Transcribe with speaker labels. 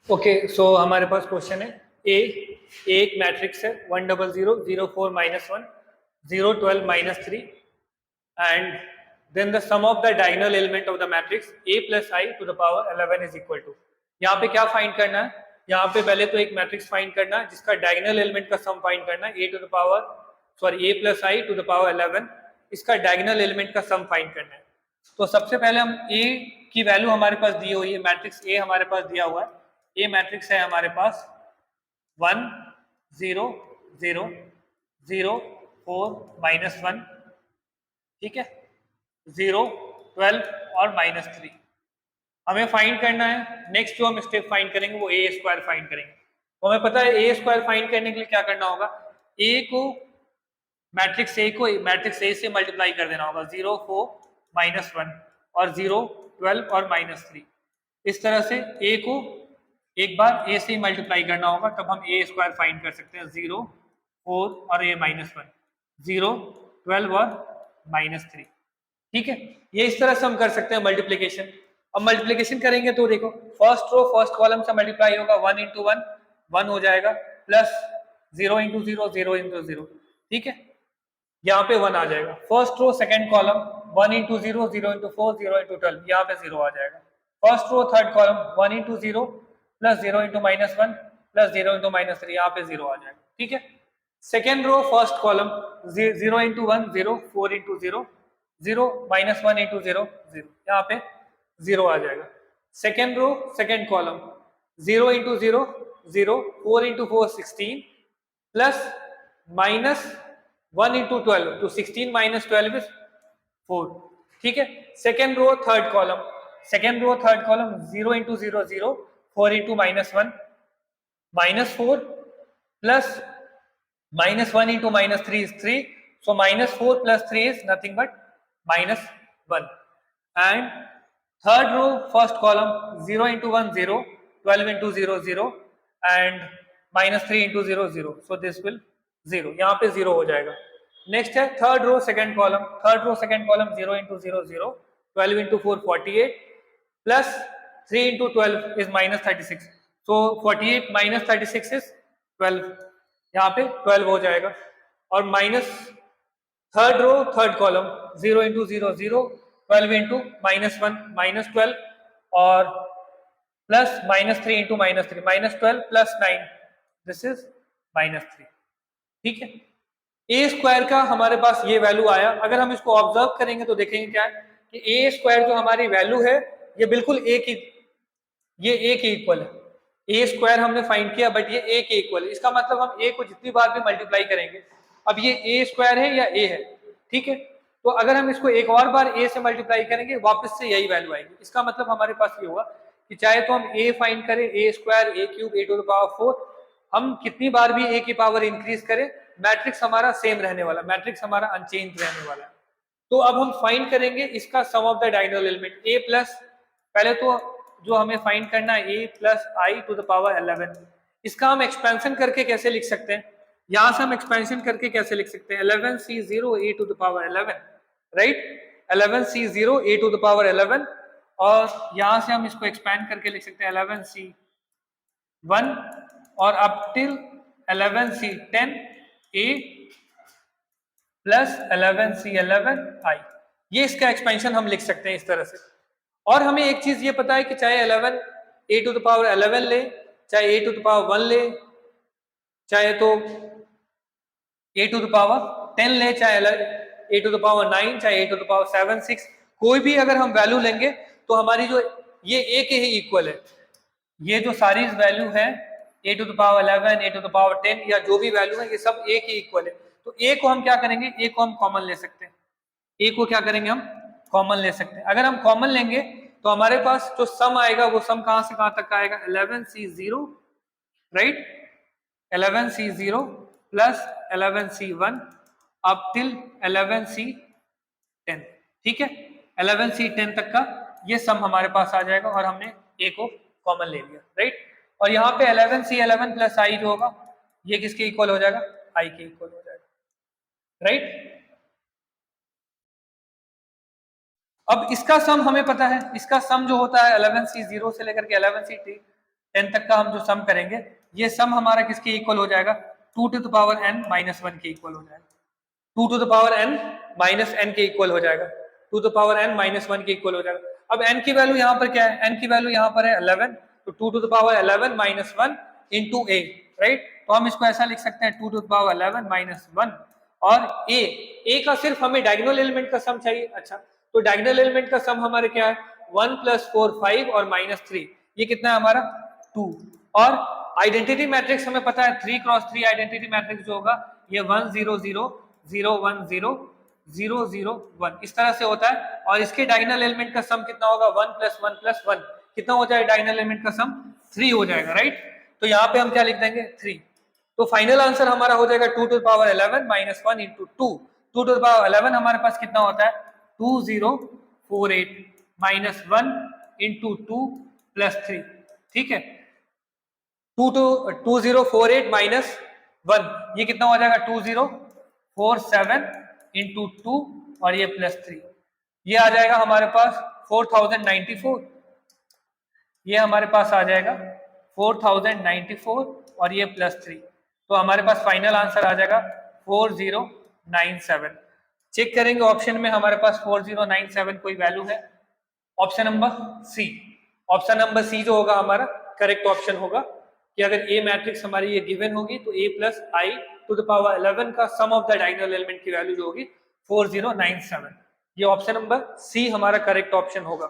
Speaker 1: Okay, सो हमारे पास question है ए एक मैट्रिक्स है 100 0 4 -1 0 12 -3 and then the sum of the diagonal element of the matrix a plus I to the power 11 is equal to. यहाँ पे क्या find करना है? यहाँ पे पहले तो एक मैट्रिक्स फाइंड करना है जिसका डायगोनल एलिमेंट का सम फाइंड करना है a plus I to the power 11, इसका डायगोनल एलिमेंट का सम फाइंड करना है। तो सबसे पहले हम a की वैल्यू हमारे पास दी हुई है, मैट्रिक्स a हमारे पास दिया हुआ है। ए मैट्रिक्स है हमारे पास 1 0 0 0 4 -1, ठीक है, 0 12 और -3 हमें फाइंड करना है। नेक्स्ट जो हम स्टेप फाइंड करेंगे वो ए स्क्वायर फाइंड करेंगे। तो हमें पता है ए स्क्वायर फाइंड करने के लिए क्या करना होगा, मैट्रिक्स ए से मल्टीप्लाई कर देना होगा, 0 4 -1 और 0 12 और -3। इस तरह से ए को एक बार ए से ही मल्टीप्लाई करना होगा, तब हम ए स्क्वायर फाइंड कर सकते हैं। 0 4 और ए -1, 0 12 और -3, ठीक है। ये इस तरह से हम कर सकते हैं मल्टीप्लीकेशन। अब मल्टीप्लीकेशन करेंगे तो देखो फर्स्ट रो फर्स्ट कॉलम से मल्टीप्लाई होगा, 1 × 1 1 हो जाएगा, प्लस 0 × 0 0 × 0, ठीक है, यहाँ पे 1 आ जाएगा। फर्स्ट रो सेकंड कॉलम 1 × 0 0 × 4 0 × 12, यहाँ पे 0 आ जाएगा। First row third column 1 × 0 plus 0 × -1 plus 0 × -3, यहाँ पे 0 आ जाएगा, ठीक है। सेकेंड रो फर्स्ट कॉलम 0 × 1 0 4 × 0 0 -1 × 0 0, यहाँ पे 0 आ जाएगा। Second row second column 0 × 0 0 4 × 4 16 plus -1 × 12, तो 16 - 12 इज 4, ठीक है। Second row third column 0 × 0 0 4 × -1 -4 plus -1 × -3 is 3, so -4 plus 3 is nothing but -1, and third row first column 0 × 1 0 12 × 0 0 and -3 × 0 0, so this will 0, यहाँ पे 0 हो जाएगा। नेक्स्ट है third row second column 0 × 0 0 12 × 4 48 plus 3 × 12 is -36, so 48 - 36 is 12, यहाँ पे 12 हो जाएगा। और minus third row third column 0 × 0 0 12 × -1 -12 और प्लस -3 × -3 -12 प्लस 9, दिस इज -3, ठीक है। ए स्क्वायर का हमारे पास ये वैल्यू आया। अगर हम इसको ऑब्जर्व करेंगे तो देखेंगे क्या है कि ए स्क्वायर जो हमारी वैल्यू है ये बिल्कुल ए के इक्वल है। ए स्क्वायर हमने फाइंड किया बट ये ए के इक्वल है, इसका मतलब हम ए को जितनी बार भी मल्टीप्लाई करेंगे, अब ये ए स्क्वायर है या ए है, ठीक है, तो अगर हम इसको एक और बार ए से मल्टीप्लाई करेंगे वापस से यही वैल्यू आएगी। इसका मतलब हमारे पास ये होगा कि चाहे तो हम ए फाइंड करें, A square, A cube, A to the power 4, हम कितनी बार भी ए की पावर इंक्रीज करें, मैट्रिक्स हमारा सेम रहने वाला, मैट्रिक्स हमारा अनचेंज रहने वाला है। तो अब हम फाइंड करेंगे इसका sum of the diagonal element A plus, पहले तो जो हमें फाइंड करना है a plus I to the power 11, इसका हम एक्सपेंशन करके कैसे लिख सकते हैं, यहां से हम एक्सपेंशन करके कैसे लिख सकते हैं, 11c0 a to the power 11, right, 11c0 a to the power 11, और यहां से हम इसको एक्सपेंड करके लिख सकते हैं 11c1 और up till 11c10 a plus 11c11 i, ये इसका एक्सपेंशन हम लिख सकते हैं इस तरह से। और हमें एक चीज ये पता है कि चाहे 11 a टू द पावर 11 ले, चाहे a टू द पावर 1 ले, चाहे तो a टू द पावर 10 ले, चाहे a टू द पावर 9, चाहे a टू द पावर 7 6, कोई भी अगर हम वैल्यू लेंगे तो हमारी जो ये a के ही इक्वल है। ये जो सारी वैल्यू है a to the power 11, a to the power 10 या जो भी वैल्यू है ये सब a के इक्वल है। तो a को हम क्या करेंगे, a को हम कॉमन ले सकते हैं, a को क्या करेंगे हम कॉमन ले सकते हैं। अगर हम कॉमन लेंगे तो हमारे पास जो सम आएगा वो सम कहां से कहां तक का आएगा, 11c0, right, 11c0 plus 11c1 up till 11c10, ठीक है, 11c10 तक का ये सम हमारे पास आ जाएगा और हमने a को कॉमन ले लिया, राइट। और यहाँ पे 11c11 प्लस i जो होगा ये किसके इक्वल हो जाएगा, i के इक्वल हो जाएगा, राइट। अब इसका सम हमें पता है, इसका सम जो होता है 11c0 से लेकर के 11c10 10 तक का हम जो सम करेंगे ये सम हमारा किसके इक्वल हो जाएगा, 2 to the power n minus 1 के इक्वल हो जाएगा, 2 to the power n minus n के इक्वल हो जाएगा, 2 to the power n minus 1 के इक्वल हो जाएगा। अब n की वैल्यू यहाँ पर क्या है, n की वैल्यू यहाँ पर है 11, तो 2 to the power 11 minus 1 into a, right. तो हम इसको ऐसा लिख सकते हैं 2 to the power 11 minus 1 और a का सिर्फ हमें डायगोनल एलिमेंट का सम चाहिए। अच्छा, तो डायगोनल एलिमेंट का सम हमारे क्या है, 1 plus 4 5 और minus 3, ये कितना है हमारा 2। और आइडेंटिटी मैट्रिक्स हमें पता है 3 क्रॉस 3 आइडेंटिटी मैट्रिक्स जो होगा ये 1 0 0 0 1 0 0 0 1 इस तरह से होता है। और इसके डायगोनल एलिमेंट का सम कितना होगा, 1 plus 1 plus 1 कितना हो जाएगा, डायगोनल एलिमेंट का सम 3 हो जाएगा, राइट। तो यहाँ पे हम क्या लिख देंगे 3। तो फाइनल आंसर हमारा हो जाएगा 2 to the power 11 minus 1 into 2। 2 to the power 11 हमारे पास कितना होता है 2048 minus 1 into 2 plus 3, ठीक है। 2048 minus 1 ये कितना हो जाएगा 2047 into 2 और ये प्लस 3, ये आ जाएगा हमारे पास 4094, ये हमारे पास आ जाएगा 4094 और ये प्लस 3। तो हमारे पास फाइनल आंसर आ जाएगा 4097। चेक करेंगे ऑप्शन में हमारे पास 4097 कोई वैल्यू है, option number C. Option number C जो होगा हमारा करेक्ट ऑप्शन होगा कि अगर ए मैट्रिक्स हमारी ये गिवन होगी तो a plus I to the power 11 का sum of the diagonal element की वैल्यू जो होगी 4097, ये ऑप्शन नंबर सी हमारा करेक्ट ऑप्शन होगा।